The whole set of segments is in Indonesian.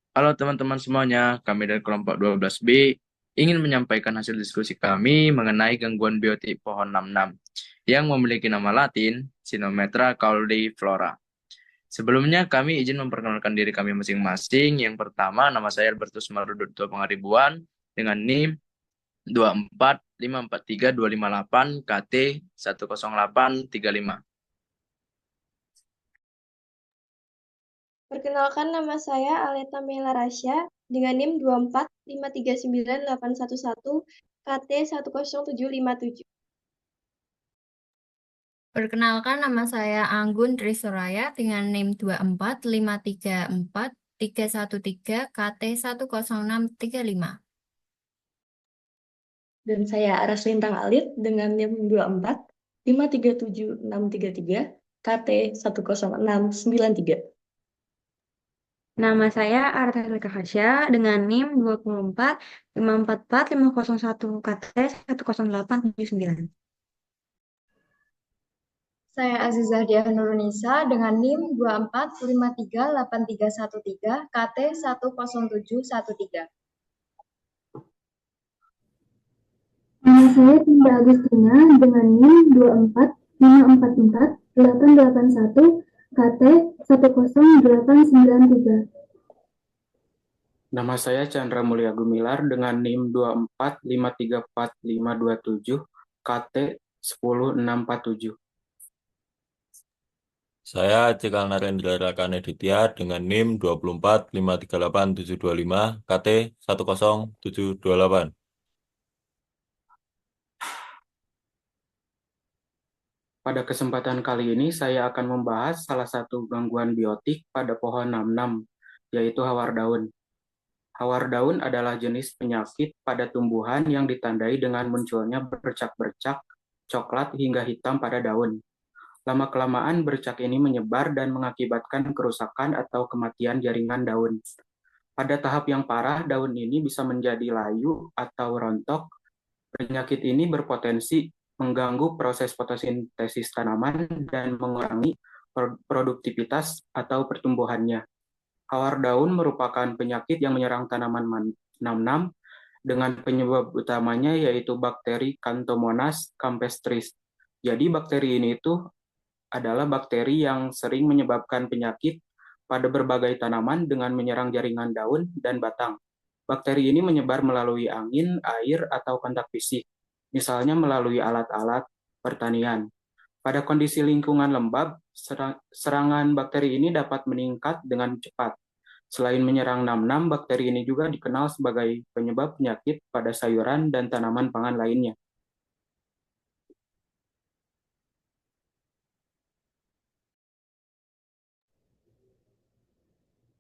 Halo teman-teman semuanya, kami dari kelompok 12B ingin menyampaikan hasil diskusi kami mengenai gangguan biotik pohon 66 yang memiliki nama latin Sinometra cauliflora. Sebelumnya kami izin memperkenalkan diri kami masing-masing. Yang pertama, nama saya Albertus Maruduto Pangaribuan dengan NIM 2454328 KT 10835. Perkenalkan nama saya Aleta Mela Rasya dengan NIM 245398811 KT 10757. Perkenalkan nama saya Anggun Trisoraya dengan NIM 245343113 KT 10635. Dan saya Aras Lintang Alit dengan NIM 245376633 KT 10693. Nama saya Artalika Hasya dengan NIM 245444501 KT 10879. Saya Azizah Diah Nurunisa dengan NIM 2453813 KT 10713. Nama saya Tinda Agustina dengan NIM 245448881 KT 10893. Nama saya Chandra Mulya Gumilar dengan NIM 245345527 KT 10647. Saya Cikal Narendra Rakane Ditya dengan NIM 245388725 KT 10728. Pada kesempatan kali ini saya akan membahas salah satu gangguan biotik pada pohon 66, yaitu hawar daun. Hawar daun adalah jenis penyakit pada tumbuhan yang ditandai dengan munculnya bercak-bercak coklat hingga hitam pada daun. Lama-kelamaan bercak ini menyebar dan mengakibatkan kerusakan atau kematian jaringan daun. Pada tahap yang parah, daun ini bisa menjadi layu atau rontok. Penyakit ini berpotensi mengganggu proses fotosintesis tanaman dan mengurangi produktivitas atau pertumbuhannya. Hawar daun merupakan penyakit yang menyerang tanaman 66 dengan penyebab utamanya yaitu bakteri Xanthomonas campestris. Jadi bakteri ini itu adalah bakteri yang sering menyebabkan penyakit pada berbagai tanaman dengan menyerang jaringan daun dan batang. Bakteri ini menyebar melalui angin, air, atau kontak fisik, misalnya melalui alat-alat pertanian. Pada kondisi lingkungan lembab, serangan bakteri ini dapat meningkat dengan cepat. Selain menyerang 66, bakteri ini juga dikenal sebagai penyebab penyakit pada sayuran dan tanaman pangan lainnya.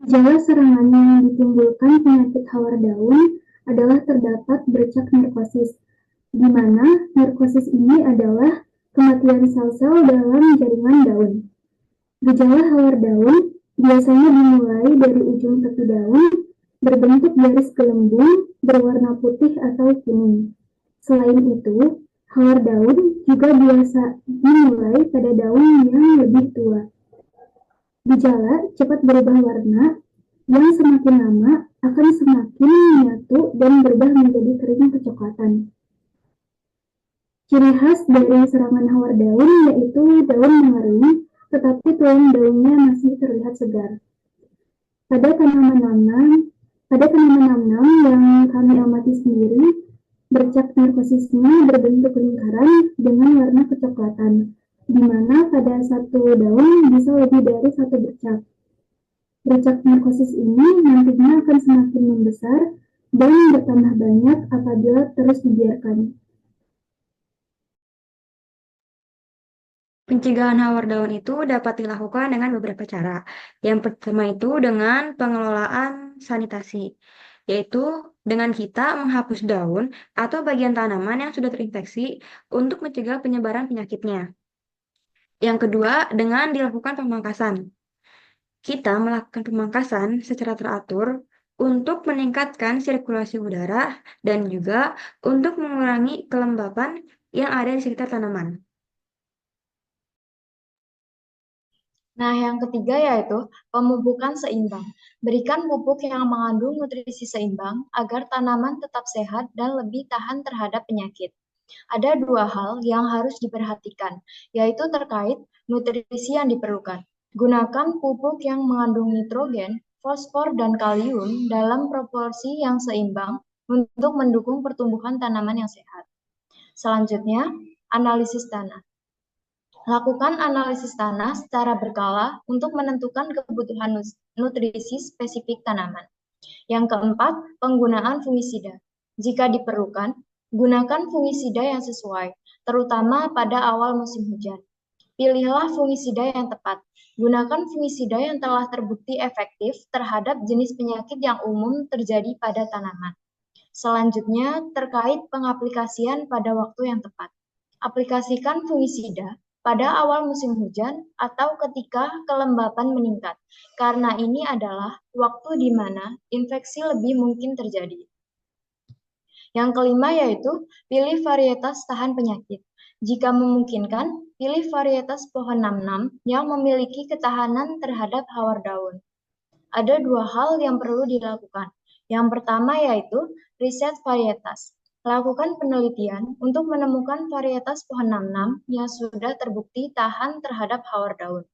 Gejala serangan yang ditimbulkan penyakit hawar daun adalah terdapat bercak narkosis, di mana narkosis ini adalah kematian sel-sel dalam jaringan daun. Gejala hawar daun biasanya dimulai dari ujung tepi daun, berbentuk garis gelembung, berwarna putih atau kuning. Selain itu, hawar daun juga biasa dimulai pada daun yang lebih tua. Gejala cepat berubah warna, yang semakin lama akan semakin menyatu dan berubah menjadi kering kecoklatan. Ciri khas dari serangan hawar daun yaitu daun mengering, tetapi tulang daunnya masih terlihat segar. Pada tanaman nanam yang kami amati sendiri, bercak narkosisnya berbentuk lingkaran dengan warna kecoklatan, di mana pada satu daun bisa lebih dari satu bercak. Bercak narkosis ini nantinya akan semakin membesar dan bertambah banyak apabila terus dibiarkan. Pencegahan hawar daun itu dapat dilakukan dengan beberapa cara. Yang pertama itu dengan pengelolaan sanitasi, yaitu dengan kita menghapus daun atau bagian tanaman yang sudah terinfeksi untuk mencegah penyebaran penyakitnya. Yang kedua, dengan dilakukan pemangkasan. Kita melakukan pemangkasan secara teratur untuk meningkatkan sirkulasi udara dan juga untuk mengurangi kelembapan yang ada di sekitar tanaman. Nah, yang ketiga yaitu pemupukan seimbang. Berikan pupuk yang mengandung nutrisi seimbang agar tanaman tetap sehat dan lebih tahan terhadap penyakit. Ada dua hal yang harus diperhatikan, yaitu terkait nutrisi yang diperlukan. Gunakan pupuk yang mengandung nitrogen, fosfor, dan kalium dalam proporsi yang seimbang untuk mendukung pertumbuhan tanaman yang sehat. Selanjutnya, analisis tanah. Lakukan analisis tanah secara berkala untuk menentukan kebutuhan nutrisi spesifik tanaman. Yang keempat, penggunaan fungisida. Jika diperlukan, gunakan fungisida yang sesuai, terutama pada awal musim hujan. Pilihlah fungisida yang tepat. Gunakan fungisida yang telah terbukti efektif terhadap jenis penyakit yang umum terjadi pada tanaman. Selanjutnya, terkait pengaplikasian pada waktu yang tepat. Aplikasikan fungisida pada awal musim hujan atau ketika kelembapan meningkat, karena ini adalah waktu di mana infeksi lebih mungkin terjadi. Yang kelima yaitu pilih varietas tahan penyakit. Jika memungkinkan, pilih varietas pohon 66 yang memiliki ketahanan terhadap hawar daun. Ada dua hal yang perlu dilakukan. Yang pertama yaitu riset varietas. Lakukan penelitian untuk menemukan varietas pohon 66 yang sudah terbukti tahan terhadap hawar daun.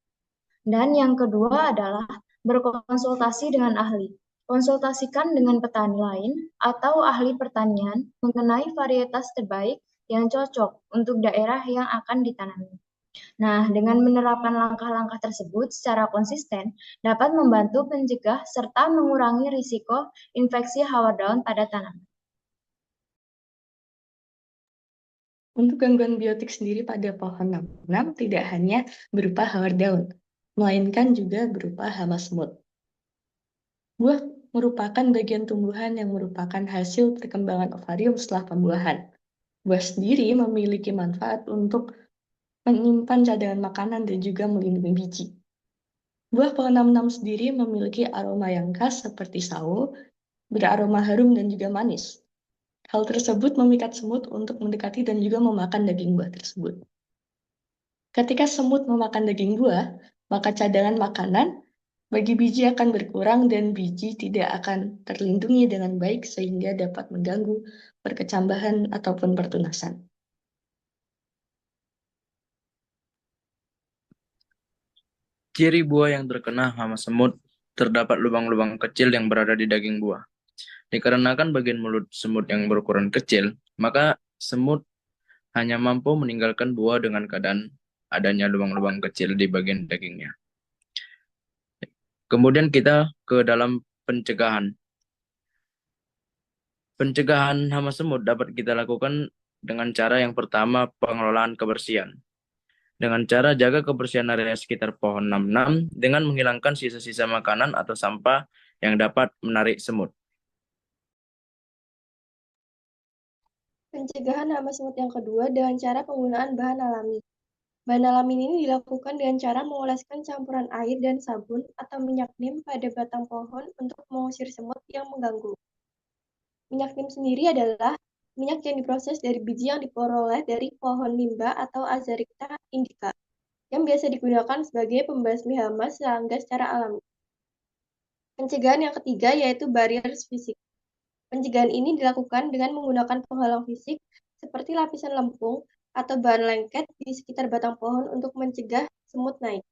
Dan yang kedua adalah berkonsultasi dengan ahli. Konsultasikan dengan petani lain atau ahli pertanian mengenai varietas terbaik yang cocok untuk daerah yang akan ditanami. Nah, dengan menerapkan langkah-langkah tersebut secara konsisten dapat membantu mencegah serta mengurangi risiko infeksi hawar daun pada tanaman. Untuk gangguan biotik sendiri pada pohon 66 tidak hanya berupa hawar daun, melainkan juga berupa hama semut. Buah merupakan bagian tumbuhan yang merupakan hasil perkembangan ovarium setelah pembuahan. Buah sendiri memiliki manfaat untuk menyimpan cadangan makanan dan juga melindungi biji. Buah pohon 66 sendiri memiliki aroma yang khas seperti sawo, beraroma harum dan juga manis. Hal tersebut memikat semut untuk mendekati dan juga memakan daging buah tersebut. Ketika semut memakan daging buah, maka cadangan makanan bagi biji akan berkurang dan biji tidak akan terlindungi dengan baik sehingga dapat mengganggu perkecambahan ataupun pertunasan. Ciri buah yang terkena hama semut, terdapat lubang-lubang kecil yang berada di daging buah. Dikarenakan bagian mulut semut yang berukuran kecil, maka semut hanya mampu meninggalkan buah dengan keadaan adanya lubang-lubang kecil di bagian dagingnya. Kemudian kita ke dalam pencegahan. Pencegahan hama semut dapat kita lakukan dengan cara yang pertama, pengelolaan kebersihan. Dengan cara jaga kebersihan area sekitar pohon 66 dengan menghilangkan sisa-sisa makanan atau sampah yang dapat menarik semut. Pencegahan hama semut yang kedua dengan cara penggunaan bahan alami. Bahan alami ini dilakukan dengan cara mengoleskan campuran air dan sabun atau minyak neem pada batang pohon untuk mengusir semut yang mengganggu. Minyak neem sendiri adalah minyak yang diproses dari biji yang diperoleh dari pohon nimba atau Azadirachta indica, yang biasa digunakan sebagai pembasmi hama serangga secara alami. Pencegahan yang ketiga yaitu barrier fisik. Pencegahan ini dilakukan dengan menggunakan penghalang fisik seperti lapisan lempung atau bahan lengket di sekitar batang pohon untuk mencegah semut naik.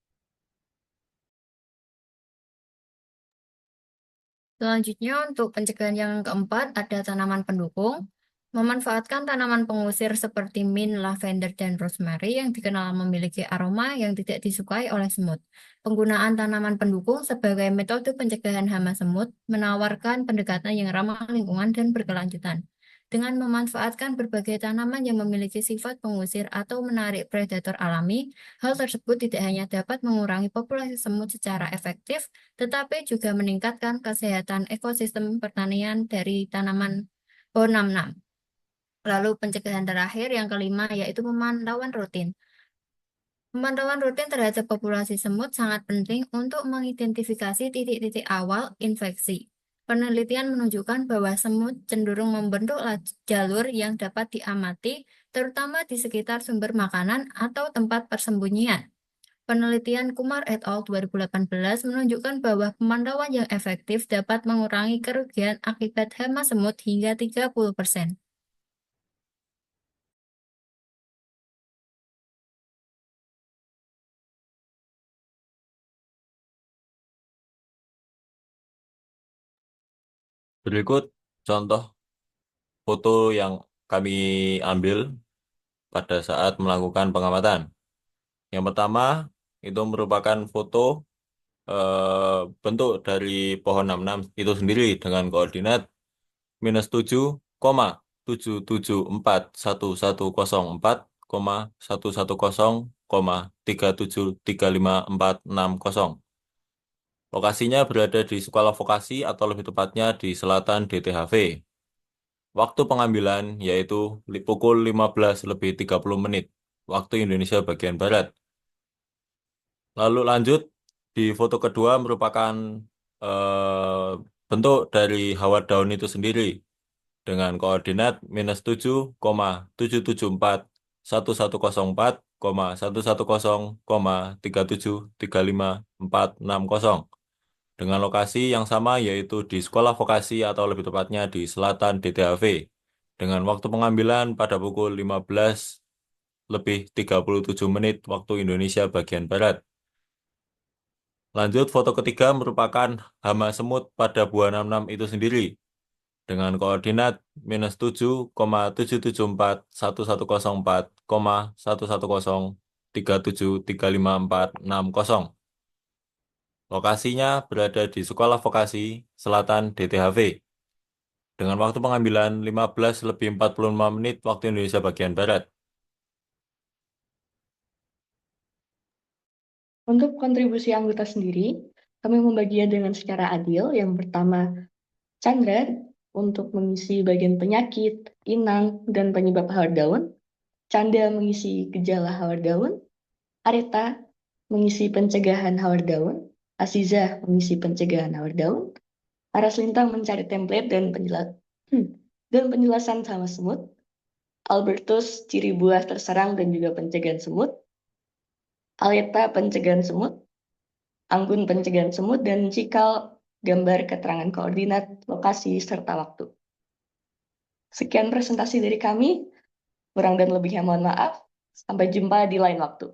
Selanjutnya untuk pencegahan yang keempat ada tanaman pendukung. Memanfaatkan tanaman pengusir seperti mint, lavender, dan rosemary yang dikenal memiliki aroma yang tidak disukai oleh semut. Penggunaan tanaman pendukung sebagai metode pencegahan hama semut menawarkan pendekatan yang ramah lingkungan dan berkelanjutan. Dengan memanfaatkan berbagai tanaman yang memiliki sifat pengusir atau menarik predator alami, hal tersebut tidak hanya dapat mengurangi populasi semut secara efektif, tetapi juga meningkatkan kesehatan ekosistem pertanian dari tanaman pohon 66. Lalu pencegahan terakhir yang kelima yaitu pemantauan rutin. Pemantauan rutin terhadap populasi semut sangat penting untuk mengidentifikasi titik-titik awal infeksi. Penelitian menunjukkan bahwa semut cenderung membentuk jalur yang dapat diamati, terutama di sekitar sumber makanan atau tempat persembunyian. Penelitian Kumar et al. 2018 menunjukkan bahwa pemantauan yang efektif dapat mengurangi kerugian akibat hama semut hingga 30%. Berikut contoh foto yang kami ambil pada saat melakukan pengamatan. Yang pertama, itu merupakan foto bentuk dari pohon 66 itu sendiri dengan koordinat -7,74740,110,3735460. Lokasinya berada di Sekolah Vokasi atau lebih tepatnya di Selatan DTHV. Waktu pengambilan yaitu pukul 15:30 waktu Indonesia bagian Barat. Lalu lanjut, di foto kedua merupakan bentuk dari Hawar Daun itu sendiri dengan koordinat -7,747,110,110,3735460 dengan lokasi yang sama yaitu di Sekolah Vokasi atau lebih tepatnya di Selatan DTHV dengan waktu pengambilan pada pukul 15:37 waktu Indonesia bagian Barat. Lanjut, foto ketiga merupakan hama semut pada buah 66 itu sendiri dengan koordinat -7,714,110,110,3735460. Lokasinya berada di Sekolah Vokasi Selatan DTHV dengan waktu pengambilan 15:45 waktu Indonesia bagian Barat. Untuk kontribusi anggota sendiri, kami membaginya dengan secara adil. Yang pertama, Chandra untuk mengisi bagian penyakit, inang, dan penyebab hawar daun. Canda mengisi gejala hawar daun. Areta mengisi pencegahan hawar daun. Aziza mengisi pencegahan hawar daun. Aras Lintang mencari template dan penjelasan sama semut. Albertus ciri buah terserang dan juga pencegahan semut. Aleta pencegahan semut. Anggun pencegahan semut, dan Cikal gambar keterangan koordinat, lokasi, serta waktu. Sekian presentasi dari kami. Kurang dan lebihnya mohon maaf. Sampai jumpa di lain waktu.